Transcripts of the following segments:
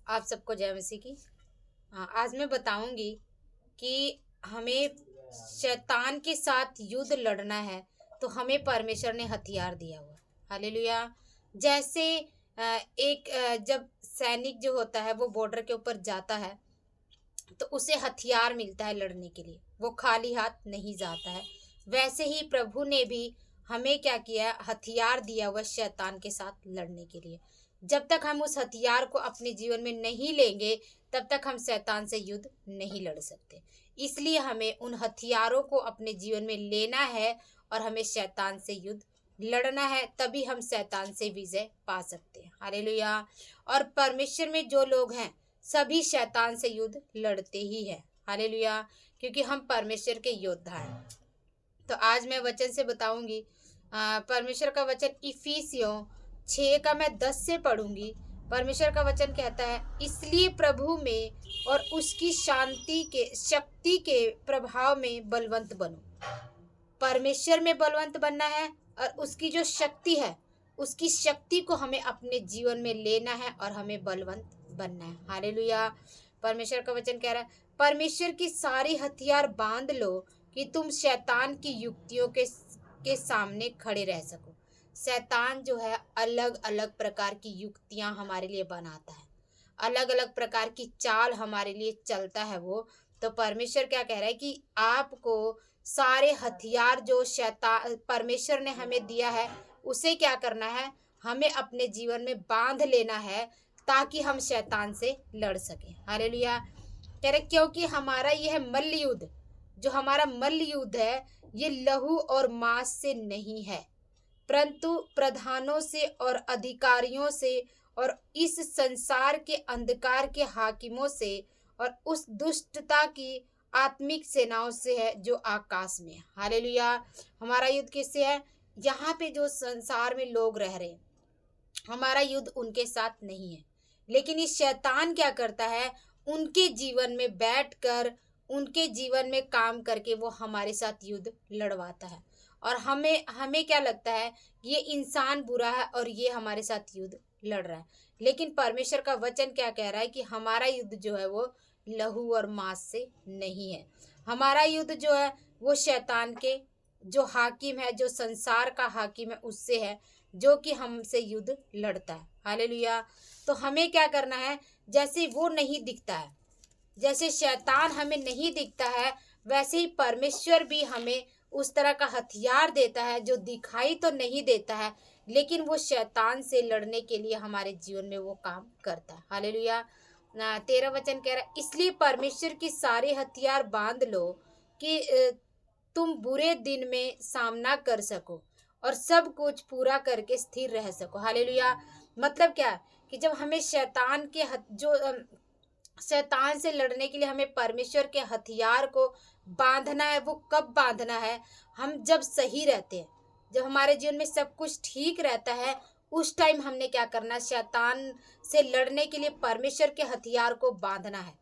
आप सबको जय मसीह की। हाँ, आज मैं बताऊंगी कि हमें शैतान के साथ युद्ध लड़ना है, तो हमें परमेश्वर ने हथियार दिया हुआ है। हालेलुया। जैसे जब सैनिक जो होता है वो बॉर्डर के ऊपर जाता है, तो उसे हथियार मिलता है लड़ने के लिए, वो खाली हाथ नहीं जाता है। वैसे ही प्रभु ने भी हमें क्या किया, हथियार दिया हुआ शैतान के साथ लड़ने के लिए। जब तक हम उस हथियार को अपने जीवन में नहीं लेंगे, तब तक हम शैतान से युद्ध नहीं लड़ सकते। इसलिए हमें उन हथियारों को अपने जीवन में लेना है और हमें शैतान से युद्ध लड़ना है, तभी हम शैतान से विजय पा सकते हैं। हालेलुया। और परमेश्वर में जो लोग हैं, सभी शैतान से युद्ध लड़ते ही हैं। हालेलुया। क्योंकि हम परमेश्वर के योद्धा हैं। तो आज मैं वचन से बताऊंगी, परमेश्वर का वचन इफिसियों 6 का मैं 10 से पढ़ूंगी। परमेश्वर का वचन कहता है, इसलिए प्रभु में और उसकी शक्ति के प्रभाव में बलवंत बनो। परमेश्वर में बलवंत बनना है और उसकी जो शक्ति है, उसकी शक्ति को हमें अपने जीवन में लेना है और हमें बलवंत बनना है। हालेलुया। परमेश्वर का वचन कह रहा है, परमेश्वर की सारी हथियार बांध लो कि तुम शैतान की युक्तियों के सामने खड़े रह सको। शैतान जो है अलग अलग प्रकार की युक्तियां हमारे लिए बनाता है, अलग अलग प्रकार की चाल हमारे लिए चलता है वो। तो परमेश्वर क्या कह रहा है कि आपको सारे हथियार जो शैतान परमेश्वर ने हमें दिया है, उसे क्या करना है, हमें अपने जीवन में बांध लेना है, ताकि हम शैतान से लड़ सकें। हालेलुया। कह रहे क्योंकि हमारा यह मल्ल युद्ध, जो हमारा मल्ल युद्ध है, ये लहू और मांस से नहीं है, परंतु प्रधानों से और अधिकारियों से और इस संसार के अंधकार के हाकिमों से और उस दुष्टता की आत्मिक सेनाओं से है जो आकाश में है। हालेलुया। हमारा युद्ध किससे है? यहाँ पे जो संसार में लोग रह रहे हैं, हमारा युद्ध उनके साथ नहीं है। लेकिन इस शैतान क्या करता है, उनके जीवन में बैठकर, उनके जीवन में काम करके वो हमारे साथ युद्ध लड़वाता है। और हमें हमें क्या लगता है, ये इंसान बुरा है और ये हमारे साथ युद्ध लड़ रहा है। लेकिन परमेश्वर का वचन क्या कह रहा है कि हमारा युद्ध जो है वो लहू और मांस से नहीं है। हमारा युद्ध जो है वो शैतान के, जो हाकिम है, जो संसार का हाकिम है, उससे है, जो कि हमसे युद्ध लड़ता है। हालेलुया। तो हमें क्या करना है, जैसे वो नहीं दिखता है, जैसे शैतान हमें नहीं दिखता है, वैसे ही परमेश्वर भी हमें उस तरह का हथियार देता है जो दिखाई तो नहीं देता है, लेकिन वो शैतान से लड़ने के लिए हमारे जीवन में वो काम करता है। हालेलुया। 13 वचन कह रहा है, इसलिए परमेश्वर की सारे हथियार बांध लो कि तुम बुरे दिन में सामना कर सको और सब कुछ पूरा करके स्थिर रह सको। हालेलुया। मतलब क्या, कि जब हमें शैतान से लड़ने के लिए हमें परमेश्वर के हथियार को बांधना है, वो कब बांधना है, हम जब सही रहते हैं, जब हमारे जीवन में सब कुछ ठीक रहता है, उस टाइम हमने क्या करना है, शैतान से लड़ने के लिए परमेश्वर के हथियार को बांधना है।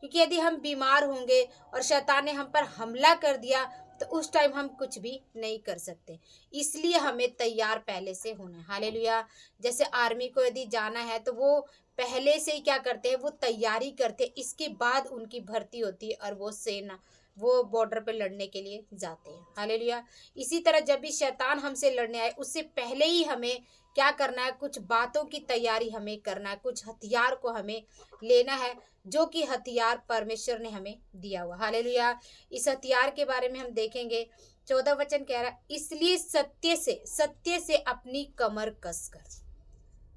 क्योंकि यदि हम बीमार होंगे और शैतान ने हम पर हमला कर दिया, तो उस टाइम हम कुछ भी नहीं कर सकते। इसलिए हमें तैयार पहले से होना है। हालेलुया। जैसे आर्मी को यदि जाना है, तो वो पहले से ही क्या करते हैं, वो तैयारी करते हैं, इसके बाद उनकी भर्ती होती है और वो बॉर्डर पे लड़ने के लिए जाते हैं। हालेलुया। इसी तरह जब भी शैतान हमसे लड़ने आए, उससे पहले ही हमें क्या करना है, कुछ बातों की तैयारी हमें करना है, कुछ हथियार को हमें लेना है, जो कि हथियार परमेश्वर ने हमें दिया हुआ। हालेलुया। इस हथियार के बारे में हम देखेंगे। 14 वचन कह रहा है, इसलिए सत्य से अपनी कमर कसकर।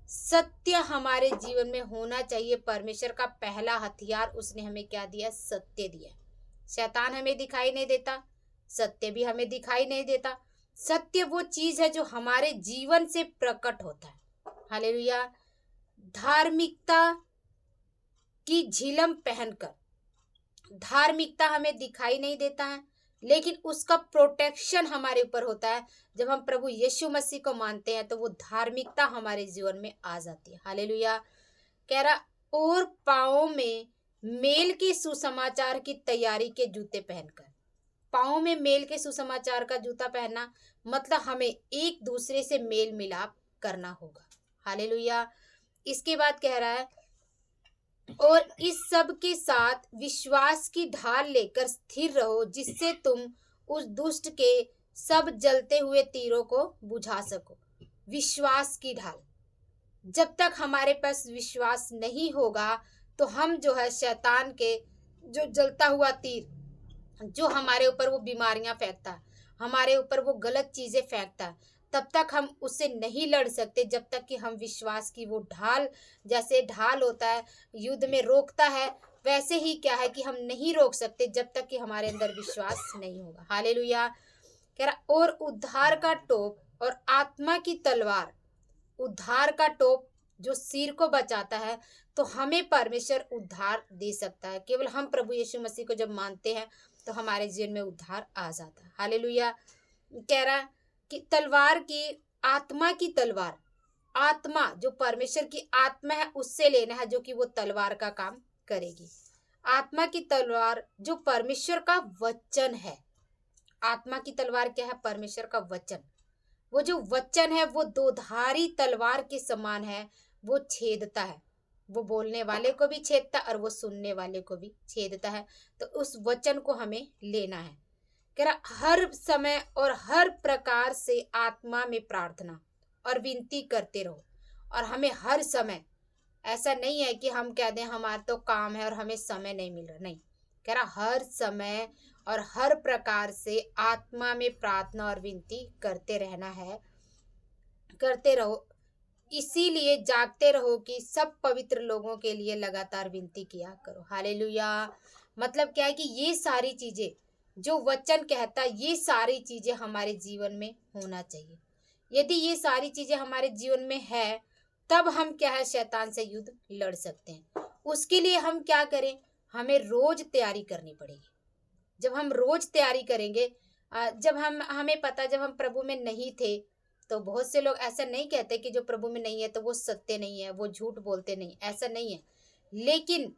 सत्य हमारे जीवन में होना चाहिए। परमेश्वर का पहला हथियार उसने हमें क्या दिया, सत्य दिया। शैतान हमें दिखाई नहीं देता, सत्य भी हमें दिखाई नहीं देता। सत्य वो चीज है जो हमारे जीवन से प्रकट होता है। हालेलुया। धार्मिकता की झिलम पहनकर, धार्मिकता हमें दिखाई नहीं देता है, लेकिन उसका प्रोटेक्शन हमारे ऊपर होता है। जब हम प्रभु यीशु मसीह को मानते हैं, तो वो धार्मिकता हमारे जीवन में आ जाती है। हालेलुया। कह रहा, और पाँव में मेल के सुसमाचार की तैयारी के जूते पहनकर। पाँव में मेल के सुसमाचार का जूता पहनना मतलब हमें एक दूसरे से मेल मिलाप करना होगा। हालेलुया। इसके बाद कह रहा है, और इस सब के साथ विश्वास की ढाल लेकर स्थिर रहो, जिससे तुम उस दुष्ट के सब जलते हुए तीरों को बुझा सको। विश्वास की ढाल, जब तक हमारे पास विश्वास नहीं होगा तो हम जो है शैतान के जो जलता हुआ तीर, जो हमारे ऊपर वो बीमारियां फेंकता है, हमारे ऊपर वो गलत चीजें फेंकता है, तब तक हम उससे नहीं लड़ सकते जब तक कि हम विश्वास की वो ढाल, जैसे ढाल होता है युद्ध में रोकता है, वैसे ही क्या है कि हम नहीं रोक सकते जब तक कि हमारे अंदर विश्वास नहीं होगा। हालेलुया। कह रहा और उद्धार का टोप और आत्मा की तलवार, उद्धार का टोप जो सिर को बचाता है, तो हमें परमेश्वर उद्धार दे सकता है। केवल हम प्रभु यीशु मसीह को जब मानते हैं तो हमारे जीवन में उद्धार आ जाता है। हालेलुया। कह रहा है कि तलवार की, आत्मा की तलवार, आत्मा जो परमेश्वर की आत्मा है उससे लेना है, जो कि वो तलवार का काम करेगी। आत्मा की तलवार जो परमेश्वर का वचन है। आत्मा की तलवार क्या है? परमेश्वर का वचन। वो जो वचन है वो दोधारी तलवार के समान है, वो छेदता है, वो बोलने वाले को भी छेदता है और वो सुनने वाले को भी छेदता है। तो उस वचन को हमें लेना है। कह रहा हर समय और हर प्रकार से आत्मा में प्रार्थना और विनती करते रहो। और हमें हर समय, ऐसा नहीं है कि हम कह दें हमारा तो काम है और हमें समय नहीं मिल रहा, नहीं। कह रहा हर समय और हर प्रकार से आत्मा में प्रार्थना और विनती करते रहना है, करते रहो। इसीलिए जागते रहो कि सब पवित्र लोगों के लिए लगातार विनती किया करो। हालेलुया। मतलब क्या है कि ये सारी चीजें जो वचन कहता है, ये सारी चीजें हमारे जीवन में होना चाहिए। यदि ये सारी चीजें हमारे जीवन में है, तब हम क्या है शैतान से युद्ध लड़ सकते हैं। उसके लिए हम क्या करें? हमें रोज तैयारी करनी पड़ेगी। जब हम रोज तैयारी करेंगे, जब हमें पता, जब हम प्रभु में नहीं थे, तो बहुत से लोग ऐसा नहीं कहते कि जो प्रभु में नहीं है तो वो सत्य नहीं है, वो झूठ बोलते नहीं, ऐसा नहीं है। लेकिन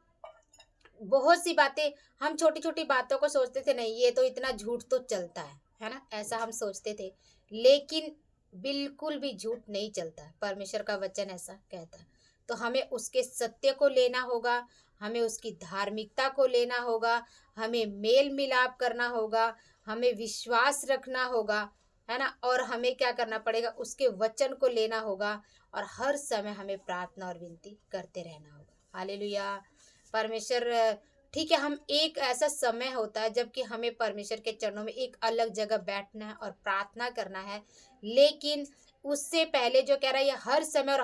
बहुत सी बातें, हम छोटी छोटी बातों को सोचते थे नहीं ये तो इतना झूठ तो चलता है ना, ऐसा हम सोचते थे। लेकिन बिल्कुल भी झूठ नहीं चलता, परमेश्वर का वचन ऐसा कहता है। तो हमें उसके सत्य को लेना होगा, हमें उसकी धार्मिकता को लेना होगा, हमें मेल मिलाप करना होगा, हमें विश्वास रखना होगा, है ना। और हमें क्या करना पड़ेगा? उसके वचन को लेना होगा और हर समय हमें प्रार्थना और विनती करते रहना होगा। हालेलुया। परमेश्वर, ठीक है, हम एक ऐसा समय होता है जबकि हमें परमेश्वर के चरणों में एक अलग जगह बैठना है और प्रार्थना करना है। लेकिन उससे पहले जो कह रहा है, ये हर समय और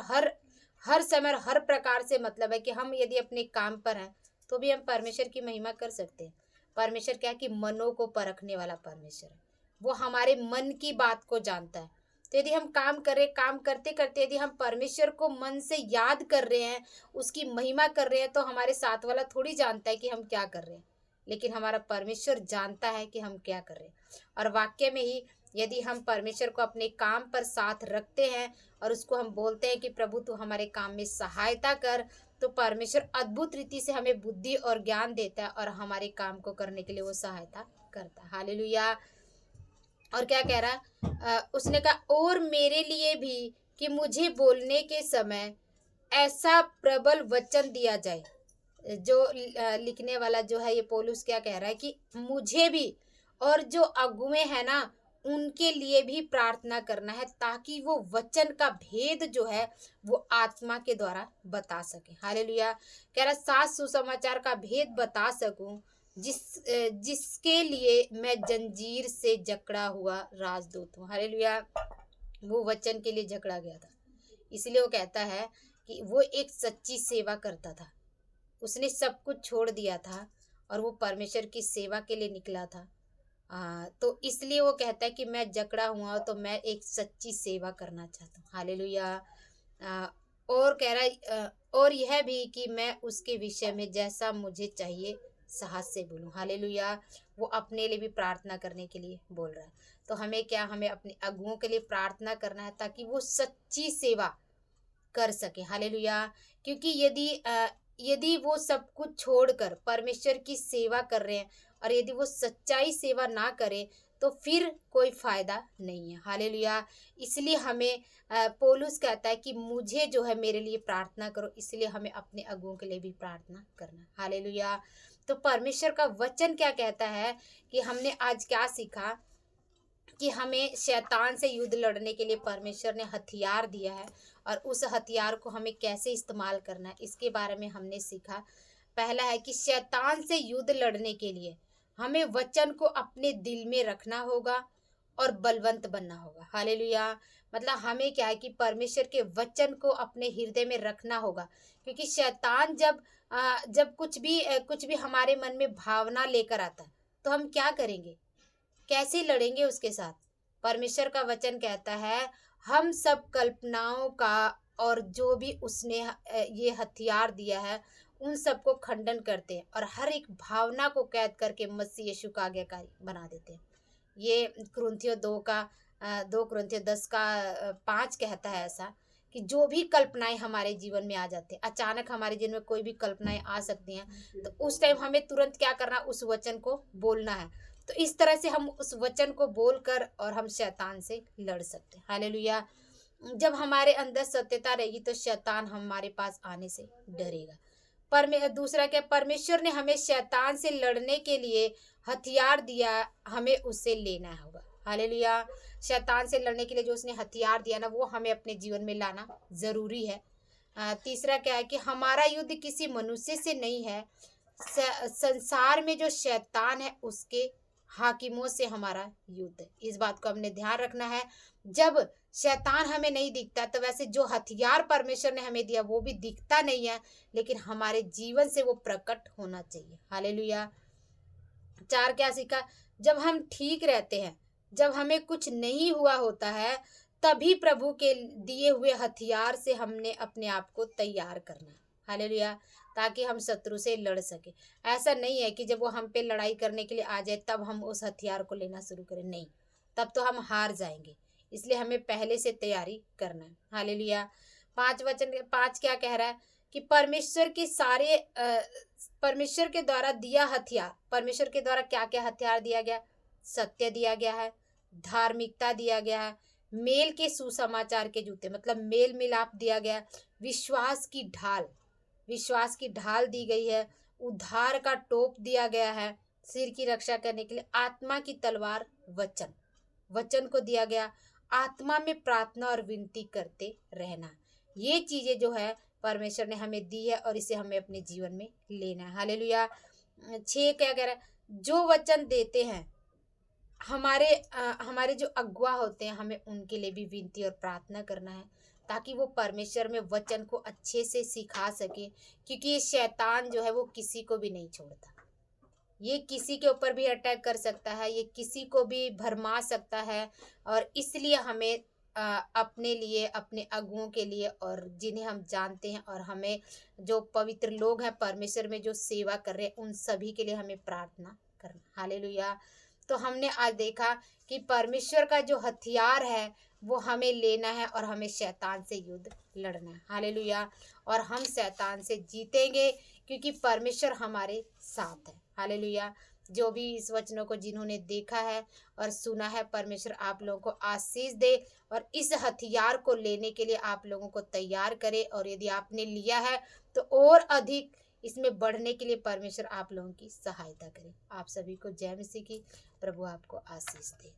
हर समय और हर प्रकार से, मतलब है कि हम यदि अपने काम पर हैं तो भी हम परमेश्वर की महिमा कर सकते हैं। परमेश्वर क्या है कि मनों को परखने वाला परमेश्वर है, वो हमारे मन की बात को जानता है। तो यदि हम काम कर रहे, काम करते करते यदि हम परमेश्वर को मन से याद कर रहे हैं, उसकी महिमा कर रहे हैं, तो हमारे साथ वाला थोड़ी जानता है कि हम क्या कर रहे हैं, लेकिन हमारा परमेश्वर जानता है कि हम क्या कर रहे हैं। और वाक्य में ही यदि हम परमेश्वर को अपने काम पर साथ रखते हैं और उसको हम बोलते हैं कि प्रभु तू हमारे काम में सहायता कर, तो परमेश्वर अद्भुत रीति से हमें बुद्धि और ज्ञान देता है और हमारे काम को करने के लिए वो सहायता करता है। हालेलुया। और क्या कह रहा है? उसने कहा और मेरे लिए भी कि मुझे बोलने के समय ऐसा प्रबल वचन दिया जाए। जो लिखने वाला जो है ये पौलुस क्या कह रहा है कि मुझे भी और जो अगुए हैं ना उनके लिए भी प्रार्थना करना है, ताकि वो वचन का भेद जो है वो आत्मा के द्वारा बता सके। हालेलुया। कह रहा सात सुसमाचार का भेद बता सकूं, जिसके लिए मैं जंजीर से जकड़ा हुआ राजदूत हूँ। हालेलुया। वो वचन के लिए जकड़ा गया था, इसलिए वो कहता है कि वो एक सच्ची सेवा करता था, उसने सब कुछ छोड़ दिया था और वो परमेश्वर की सेवा के लिए निकला था। तो इसलिए वो कहता है कि मैं जकड़ा हुआ तो मैं एक सच्ची सेवा करना चाहता हूँ। हालेलुया। और कह रहा है और यह भी कि मैं उसके विषय में जैसा मुझे चाहिए साहस से बोलूं। हालेलुया। वो अपने लिए भी प्रार्थना करने के लिए बोल रहा है। तो हमें क्या, हमें अपने अगुओं के लिए प्रार्थना करना है ताकि वो सच्ची सेवा कर सके। हालेलुया। क्योंकि यदि वो सब कुछ छोड़कर परमेश्वर की सेवा कर रहे हैं और यदि वो सच्चाई सेवा ना करे, तो फिर कोई फ़ायदा नहीं है। हालेलुया। इसलिए हमें पौलुस कहता है कि मुझे जो है मेरे लिए प्रार्थना करो, इसलिए हमें अपने अगुओं के लिए भी प्रार्थना करना। हालेलुया। तो परमेश्वर का वचन क्या कहता है कि हमने आज क्या सीखा कि हमें शैतान से युद्ध लड़ने के लिए परमेश्वर ने हथियार दिया है, और उस हथियार को हमें कैसे इस्तेमाल करना है इसके बारे में हमने सीखा। पहला है कि शैतान से युद्ध लड़ने के लिए हमें वचन को अपने दिल में रखना होगा और बलवंत बनना होगा। हालेलुया। मतलब हमें क्या है कि परमेश्वर के वचन को अपने हृदय में रखना होगा, क्योंकि शैतान जब कुछ भी हमारे मन में भावना लेकर आता है तो हम क्या करेंगे, कैसे लड़ेंगे उसके साथ। परमेश्वर का वचन कहता है हम सब कल्पनाओं का और जो भी उसने ये हथियार दिया है उन सबको खंडन करते हैं और हर एक भावना को कैद करके मसीह यीशु का आज्ञाकारी बना देते हैं। ये कुरिन्थियों 2 कुरिन्थियों 10 का 5 कहता है ऐसा कि जो भी कल्पनाएं हमारे जीवन में आ जाते हैं, अचानक हमारे जीवन में कोई भी कल्पनाएं आ सकती हैं, तो उस टाइम हमें तुरंत क्या करना, उस वचन को बोलना है। तो इस तरह से हम उस वचन को बोलकर और हम शैतान से लड़ सकते हैं। हालेलुया। जब हमारे अंदर सत्यता रहेगी तो शैतान हमारे पास आने से डरेगा। दूसरा क्या, परमेश्वर ने हमें शैतान से लड़ने के लिए हथियार दिया, हमें उससे लेना होगा। हालेलुया। शैतान से लड़ने के लिए जो उसने हथियार दिया ना, वो हमें अपने जीवन में लाना जरूरी है। तीसरा क्या है कि हमारा युद्ध किसी मनुष्य से नहीं है, संसार में जो शैतान है उसके हाकिमों से हमारा युद्ध है। इस बात को हमने ध्यान रखना है। जब शैतान हमें नहीं दिखता तो वैसे जो हथियार परमेश्वर ने हमें दिया वो भी दिखता नहीं है, लेकिन हमारे जीवन से वो प्रकट होना चाहिए। हालेलुया। 4 क्या सीखा, जब हम ठीक रहते हैं, जब हमें कुछ नहीं हुआ होता है, तभी प्रभु के दिए हुए हथियार से हमने अपने आप को तैयार करना है। हालेलुया। ताकि हम शत्रु से लड़ सके। ऐसा नहीं है कि जब वो हम पे लड़ाई करने के लिए आ जाए तब हम उस हथियार को लेना शुरू करें, नहीं, तब तो हम हार जाएंगे। इसलिए हमें पहले से तैयारी करना है। हालेलुया। 5 क्या कह रहा है कि परमेश्वर के द्वारा दिया हथियार, परमेश्वर के द्वारा क्या क्या हथियार दिया गया, सत्य दिया गया है, धार्मिकता दिया गया है, मेल के सुसमाचार के जूते मतलब मेल मिलाप दिया गया, विश्वास की ढाल दी गई है, उद्धार का टोप दिया गया है, सिर की रक्षा करने के लिए आत्मा की तलवार वचन को दिया गया, आत्मा में प्रार्थना और विनती करते रहना। ये चीजें जो है परमेश्वर ने हमें दी है और इसे हमें अपने जीवन में लेना है। हालेलुया। 6 क्या कह रहा है, जो वचन देते हैं हमारे जो अगुआ होते हैं, हमें उनके लिए भी विनती और प्रार्थना करना है ताकि वो परमेश्वर में वचन को अच्छे से सिखा सके, क्योंकि ये शैतान जो है वो किसी को भी नहीं छोड़ता। ये किसी के ऊपर भी अटैक कर सकता है, ये किसी को भी भरमा सकता है। और इसलिए हमें अपने लिए, अपने अगुओं के लिए और जिन्हें हम जानते हैं और हमें जो पवित्र लोग हैं परमेश्वर में जो सेवा कर रहे हैं उन सभी के लिए हमें प्रार्थना करना। हालेलुया। तो हमने आज देखा कि परमेश्वर का जो हथियार है वो हमें लेना है और हमें शैतान से युद्ध लड़ना है। हालेलुया। और हम शैतान से जीतेंगे क्योंकि परमेश्वर हमारे साथ है। हालेलुया। जो भी इस वचनों को जिन्होंने देखा है और सुना है, परमेश्वर आप लोगों को आशीष दे और इस हथियार को लेने के लिए आप लोगों को तैयार करे। और यदि आपने लिया है तो और अधिक इसमें बढ़ने के लिए परमेश्वर आप लोगों की सहायता करे। आप सभी को जय मसीह की। प्रभु आपको आशीष दे।